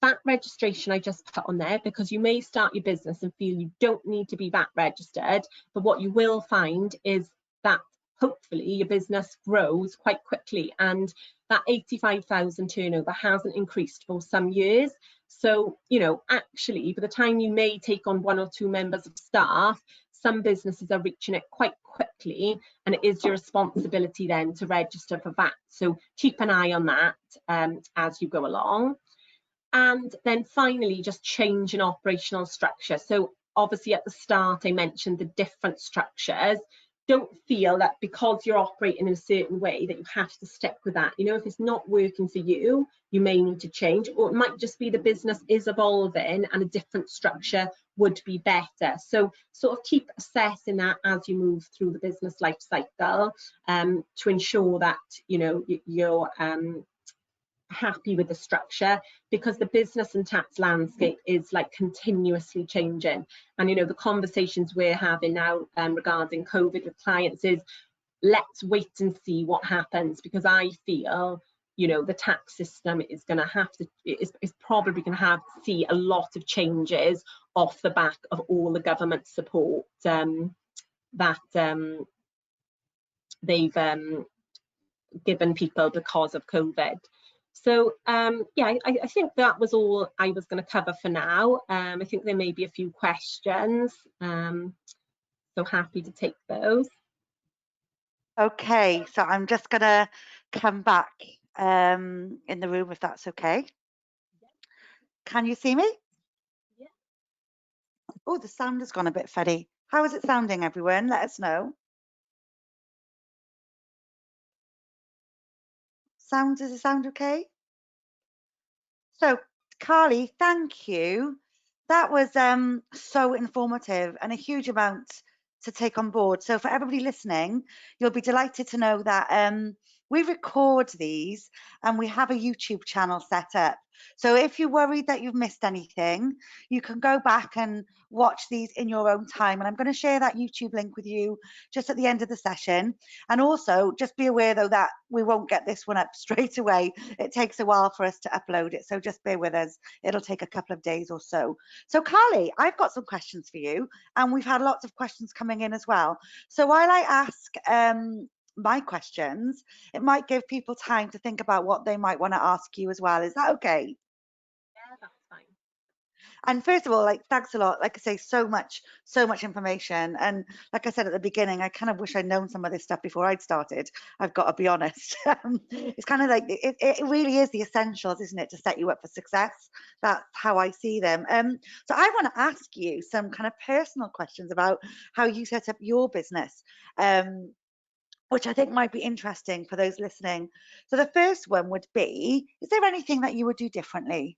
VAT registration I just put on there because you may start your business and feel you don't need to be VAT registered, but what you will find is that hopefully your business grows quite quickly, and that 85,000 turnover hasn't increased for some years. So, you know, actually, by the time you may take on 1 or 2 members of staff, some businesses are reaching it quite quickly, and it is your responsibility then to register for VAT. So keep an eye on that as you go along. And then finally, just change in operational structure. So obviously at the start, I mentioned the different structures. Don't feel that because you're operating in a certain way that you have to stick with that. You know, if it's not working for you, you may need to change, or it might just be the business is evolving and a different structure would be better. So sort of keep assessing that as you move through the business life cycle to ensure that, you know, you're happy with the structure, because the business and tax landscape is like continuously changing. And, you know, the conversations we're having now regarding COVID with clients is, let's wait and see what happens, because I feel, you know, the tax system is going to have to, is probably going to have to see a lot of changes off the back of all the government support that they've given people because of COVID. So yeah, I think that was all I was going to cover for now. I think there may be a few questions, so happy to take those. Okay, so I'm just going to come back in the room if that's okay. Can you see me? Yeah. Oh, the sound has gone a bit fuddy. How is it sounding, everyone? Let us know. Does it sound okay? So, Carly, thank you. That was so informative and a huge amount to take on board. So for everybody listening, you'll be delighted to know that we record these and we have a YouTube channel set up. So if you're worried that you've missed anything, you can go back and watch these in your own time. And I'm going to share that YouTube link with you just at the end of the session. And also just be aware though that we won't get this one up straight away. It takes a while for us to upload it. So just bear with us. It'll take a couple of days or so. So Carly, I've got some questions for you, and we've had lots of questions coming in as well. So while I ask my questions, it might give people time to think about what they might want to ask you as well. Is that okay? Yeah, that's fine. And first of all, like, thanks a lot. Like I say, so much information. And like I said at the beginning, I kind of wish I'd known some of this stuff before I'd started. I've got to be honest. It's kind of like, it really is the essentials, isn't it, to set you up for success? That's how I see them. So I want to ask you some kind of personal questions about how you set up your business. Which I think might be interesting for those listening. So the first one would be, is there anything that you would do differently?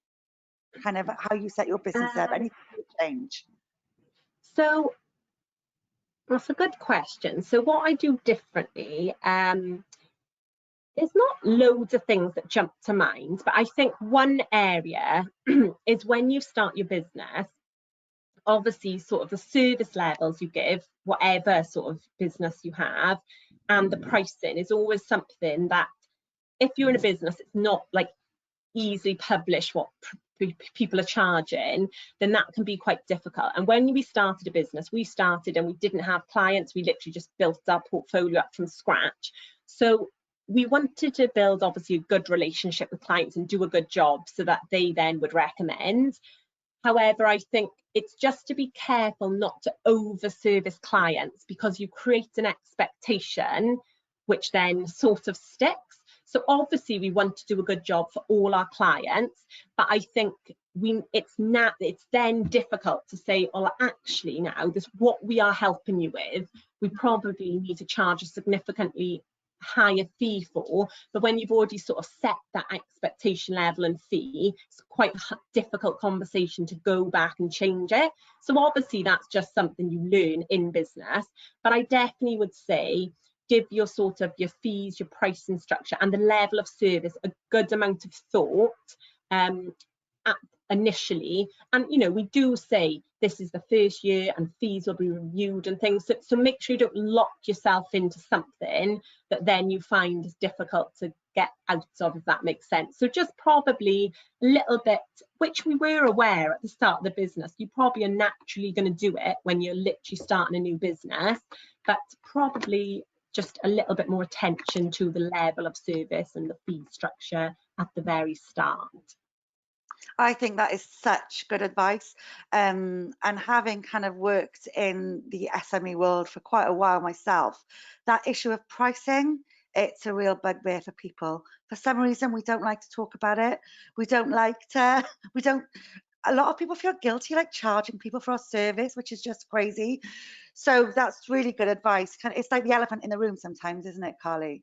Kind of how you set your business up, anything would change? So that's a good question. So what I do differently, there's not loads of things that jump to mind, but I think one area is when you start your business, obviously sort of the service levels you give, whatever sort of business you have, and the pricing is always something that if you're in a business, it's not like easily publish what people are charging, then that can be quite difficult. And when we started a business, we started and we didn't have clients. We literally just built our portfolio up from scratch. So we wanted to build obviously a good relationship with clients and do a good job so that they then would recommend. However, I think it's just to be careful not to over service clients, because you create an expectation which then sort of sticks. So obviously we want to do a good job for all our clients, but I think it's then difficult to say, oh, actually now this what we are helping you with, we probably need to charge a significantly higher fee for. But when you've already sort of set that expectation level and fee, it's quite a difficult conversation to go back and change it. So obviously that's just something you learn in business, but I definitely would say give your sort of your fees, your pricing structure and the level of service a good amount of thought initially. And you know, we do say this is the first year and fees will be reviewed and things, so make sure you don't lock yourself into something that then you find is difficult to get out of, if that makes sense. So just probably a little bit, which we were aware at the start of the business, you probably are naturally going to do it when you're literally starting a new business, but probably just a little bit more attention to the level of service and the fee structure at the very start. I think that is such good advice. And having kind of worked in the SME world for quite a while myself, that issue of pricing, it's a real bugbear for people. For some reason, we don't like to talk about it. We don't like to, a lot of people feel guilty like charging people for our service, which is just crazy. So that's really good advice. It's like the elephant in the room sometimes, isn't it, Carly?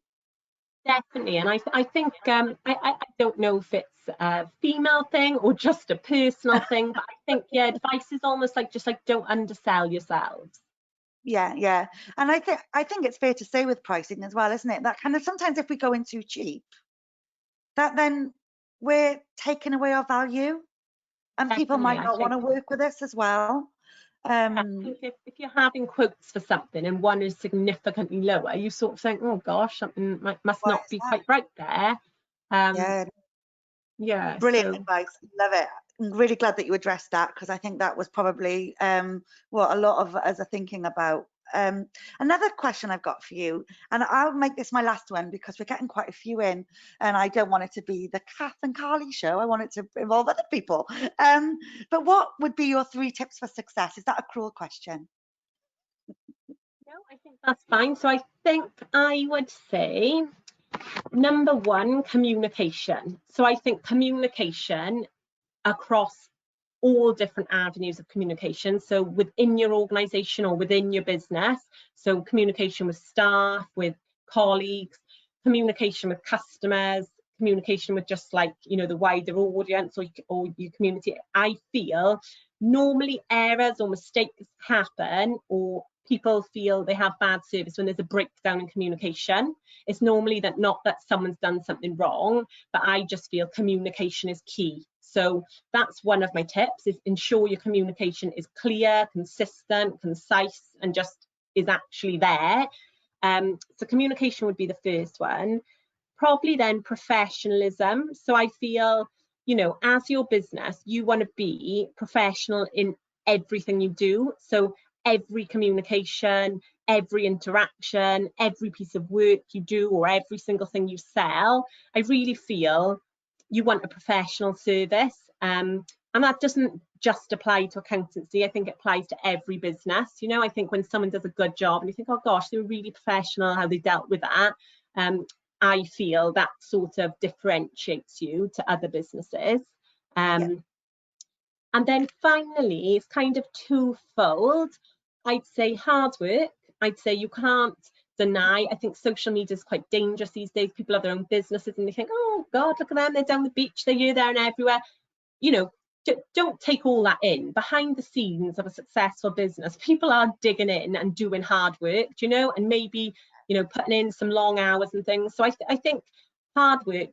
Definitely, and I think I don't know if it's a female thing or just a personal thing, but I think advice is almost like just like don't undersell yourselves. Yeah, and I think it's fair to say with pricing as well, isn't it? That kind of sometimes if we go in too cheap, that then we're taking away our value, and people might not want to work with us as well. I think if you're having quotes for something and one is significantly lower, you sort of think, oh gosh, something must not be quite right there. Yeah. Brilliant advice. Love it. I'm really glad that you addressed that, because I think that was probably what a lot of us are thinking about Another question I've got for you, and I'll make this my last one because we're getting quite a few in, and I don't want it to be the Kath and Carly show. I want it to involve other people. But what would be your 3 tips for success? Is that a cruel question? No, I think that's fine. So I think I would say, number 1, communication. So I think communication across all different avenues of communication. So within your organisation or within your business. So communication with staff, with colleagues, communication with customers, communication with just like, you know, the wider audience or your community. I feel normally errors or mistakes happen, or people feel they have bad service when there's a breakdown in communication. It's normally not that someone's done something wrong, but I just feel communication is key. So that's one of my tips, is ensure your communication is clear, consistent, concise, and just is actually there. So communication would be the first one. Probably then professionalism. So I feel, you know, as your business, you want to be professional in everything you do. So every communication, every interaction, every piece of work you do, or every single thing you sell, I really feel you want a professional service. And that doesn't just apply to accountancy. I think it applies to every business. You know, I think when someone does a good job and you think, oh gosh, they were really professional how they dealt with that, I feel that sort of differentiates you to other businesses. And then finally, it's kind of twofold. I'd say hard work. I'd say you can't deny. I think social media is quite dangerous these days. People have their own businesses and they think, oh God, look at them, they're down the beach, they're here, there and everywhere. You know, don't take all that in. Behind the scenes of a successful business, people are digging in and doing hard work, you know, and maybe, you know, putting in some long hours and things. So I think hard work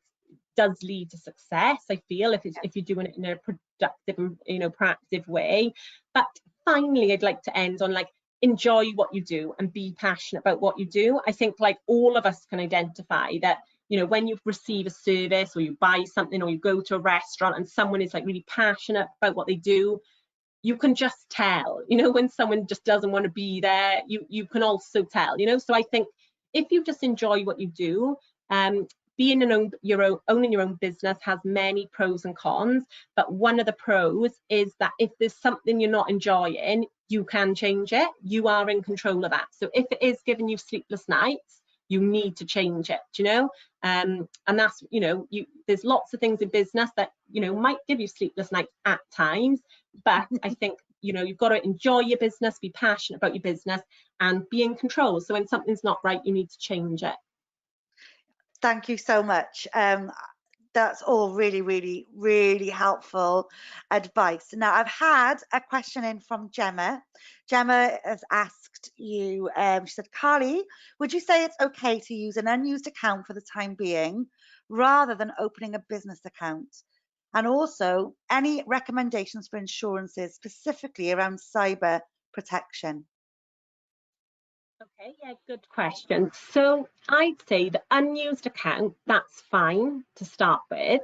does lead to success, I feel, if you're doing it in a productive and, you know, proactive way. But finally, I'd like to end on, like, enjoy what you do and be passionate about what you do. I think, like, all of us can identify that, you know, when you receive a service or you buy something or you go to a restaurant and someone is like really passionate about what they do, you can just tell, you know, when someone just doesn't want to be there, you can also tell, you know. So I think if you just enjoy what you do, being owning your own business has many pros and cons, but one of the pros is that if there's something you're not enjoying, you can change it. You are in control of that. So if it is giving you sleepless nights, you need to change it, you know. And that's, you know, there's lots of things in business that, you know, might give you sleepless nights at times, but I think, you know, you've got to enjoy your business, be passionate about your business, and be in control. So when something's not right, you need to change it. Thank you so much. That's all really, really, really helpful advice. Now, I've had a question in from Gemma. Gemma has asked you, she said, Carly, would you say it's okay to use an unused account for the time being rather than opening a business account? And also, any recommendations for insurances specifically around cyber protection? Okay, yeah, good question. So I'd say the unused account, that's fine to start with.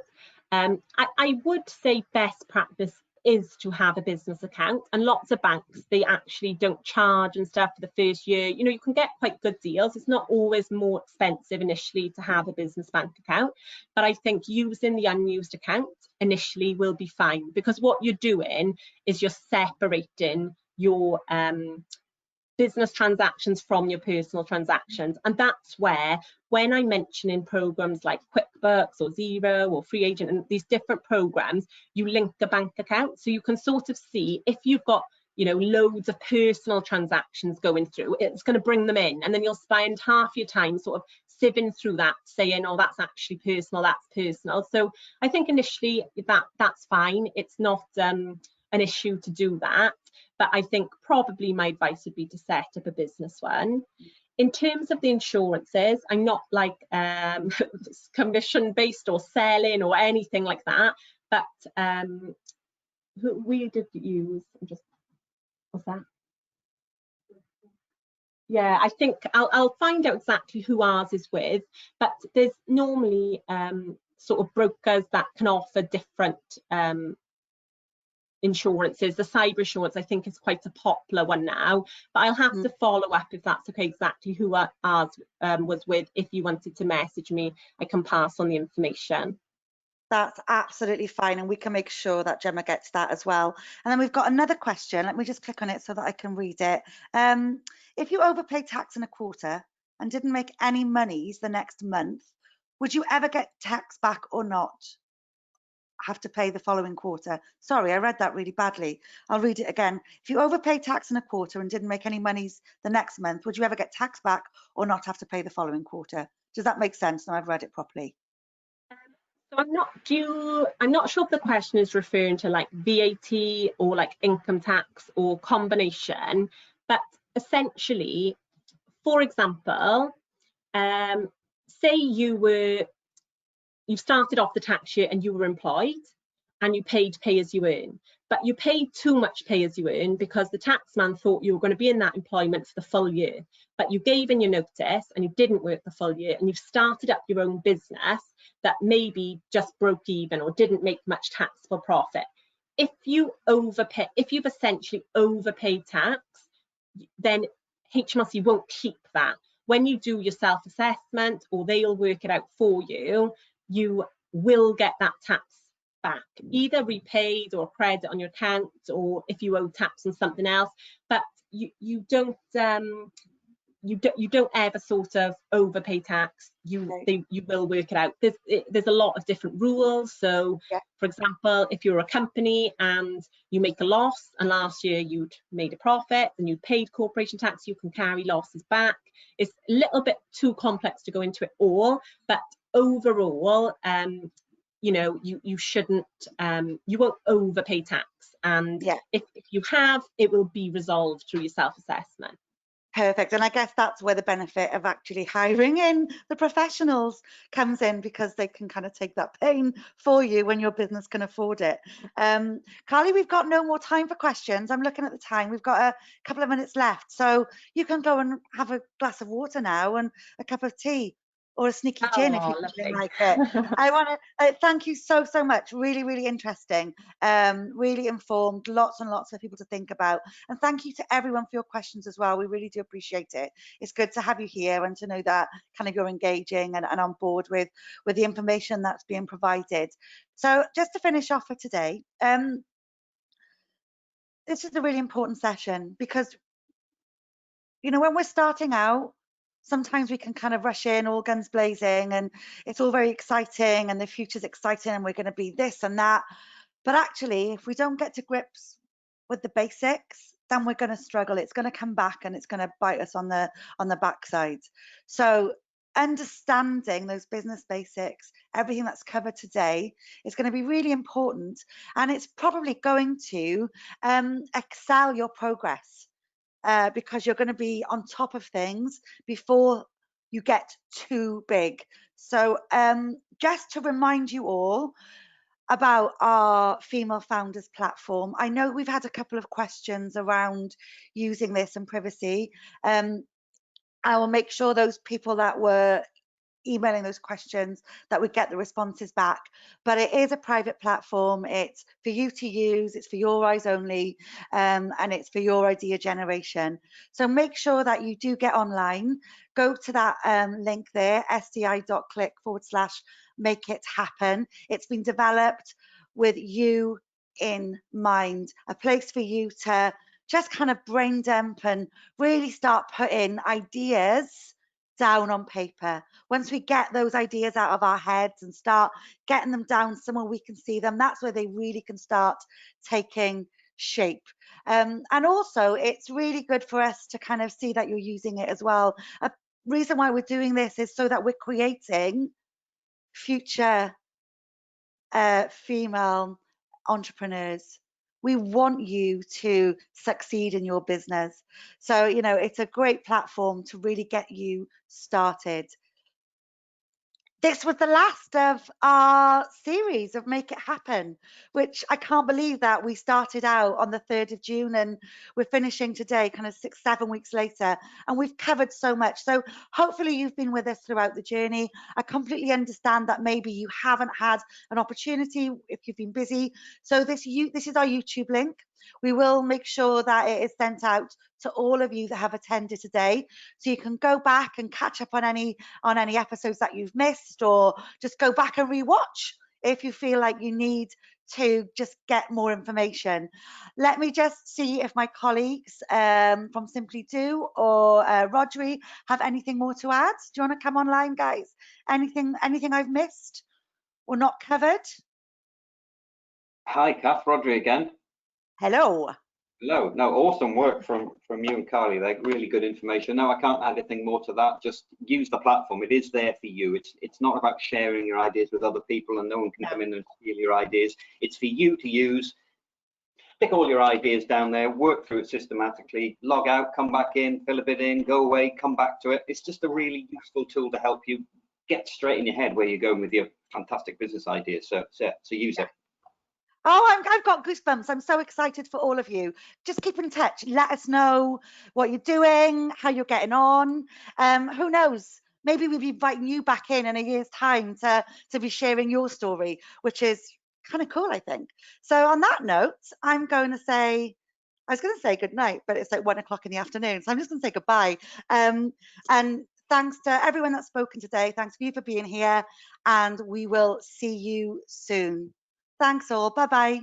I would say best practice is to have a business account, and lots of banks, they actually don't charge and stuff for the first year. You know, you can get quite good deals. It's not always more expensive initially to have a business bank account, but I think using the unused account initially will be fine, because what you're doing is you're separating your business transactions from your personal transactions. And that's where, when I mention in programs like QuickBooks or Xero or Free Agent and these different programs, you link a bank account. So you can sort of see if you've got, you know, loads of personal transactions going through, it's going to bring them in. And then you'll spend half your time sort of sieving through that, saying, oh, that's actually personal, that's personal. So I think initially that's fine. It's not an issue to do that. But I think probably my advice would be to set up a business one. In terms of the insurances, I'm not like commission based or selling or anything like that. But who we did use, what's that? Yeah, I think I'll find out exactly who ours is with. But there's normally sort of brokers that can offer different insurances. The cyber insurance, I think, is quite a popular one now, but I'll have to follow up if that's okay, exactly who ours was with. If you wanted to message me, I can pass on the information. That's absolutely fine, and we can make sure that Gemma gets that as well. And then we've got another question. Let me just click on it so that I can read it. If you overpay tax in a quarter and didn't make any monies the next month, would you ever get tax back or not? Have to pay the following quarter. Sorry, I read that really badly. I'll read it again. If you overpay tax in a quarter and didn't make any monies the next month, would you ever get tax back or not have to pay the following quarter? Does that make sense? Now I've read it properly. So I'm not sure if the question is referring to like VAT or like income tax or combination, but essentially, for example, say you started off the tax year and you were employed and you paid pay as you earn, but you paid too much pay as you earn because the taxman thought you were going to be in that employment for the full year, but you gave in your notice and you didn't work the full year, and you've started up your own business that maybe just broke even or didn't make much taxable profit. If you've essentially overpaid tax, then HMRC won't keep that. When you do your self-assessment, or they'll work it out for you, you will get that tax back, either repaid or credit on your account, or if you owe tax on something else. But you don't ever sort of overpay tax. You will work it out. There's a lot of different rules. So for example, if you're a company and you make a loss and last year you'd made a profit and you paid corporation tax, you can carry losses back. It's a little bit too complex to go into it all, but overall, you know, you shouldn't, you won't overpay tax. And if you have, it will be resolved through your self-assessment. Perfect. And I guess that's where the benefit of actually hiring in the professionals comes in, because they can kind of take that pain for you when your business can afford it. Carly, we've got no more time for questions. I'm looking at the time. We've got a couple of minutes left. So you can go and have a glass of water now and a cup of tea, or a sneaky gin if you like it. I want to thank you so much. Really, really interesting, really informed, lots and lots of people to think about. And thank you to everyone for your questions as well. We really do appreciate it. It's good to have you here and to know that kind of you're engaging and on board with the information that's being provided. So just to finish off for today, this is a really important session, because, you know, when we're starting out, sometimes we can kind of rush in all guns blazing and it's all very exciting and the future's exciting and we're going to be this and that. But actually, if we don't get to grips with the basics, then we're going to struggle. It's going to come back and it's going to bite us on the backside. So understanding those business basics, everything that's covered today, is going to be really important, and it's probably going to excel your progress. Because you're going to be on top of things before you get too big. So just to remind you all about our Female Founders platform, I know we've had a couple of questions around using this and privacy. I will make sure those people that were emailing those questions that we get the responses back, but it is a private platform. It's for you to use, it's for your eyes only, and it's for your idea generation. So make sure that you do get online. Go to that link there, sdi.click/make.it.happen. It's been developed with you in mind, a place for you to just kind of brain dump and really start putting ideas down on paper. Once we get those ideas out of our heads and start getting them down somewhere we can see them, that's where they really can start taking shape. And also, it's really good for us to kind of see that you're using it as well. A reason why we're doing this is so that we're creating future female entrepreneurs. We want you to succeed in your business. So, you know, it's a great platform to really get you started. This was the last of our series of Make It Happen, which I can't believe that we started out on the 3rd of June and we're finishing today, kind of 6-7 weeks later, and we've covered so much. So hopefully you've been with us throughout the journey. I completely understand that maybe you haven't had an opportunity if you've been busy. So this is our YouTube link. We will make sure that it is sent out to all of you that have attended today, so you can go back and catch up on any episodes that you've missed, or just go back and rewatch if you feel like you need to just get more information. Let me just see if my colleagues from Simply Do or Rodri have anything more to add. Do you want to come online, guys? Anything I've missed or not covered? Hi, Kath, Rodri again. Hello. Hello. No, awesome work from you and Carly. Like, really good information. No, I can't add anything more to that. Just use the platform. It is there for you. It's not about sharing your ideas with other people, and no one can come in and steal your ideas. It's for you to use. Stick all your ideas down there, work through it systematically, log out, come back in, fill a bit in, go away, come back to it. It's just a really useful tool to help you get straight in your head where you're going with your fantastic business ideas. So use it. Oh, I've got goosebumps. I'm so excited for all of you. Just keep in touch. Let us know what you're doing, how you're getting on. Who knows? Maybe we'll be inviting you back in a year's time to be sharing your story, which is kind of cool, I think. So on that note, I'm going to say, I was going to say good night, but it's like 1 o'clock in the afternoon. So I'm just going to say goodbye. And thanks to everyone that's spoken today. Thanks for you for being here. And we will see you soon. Thanks all. Bye-bye.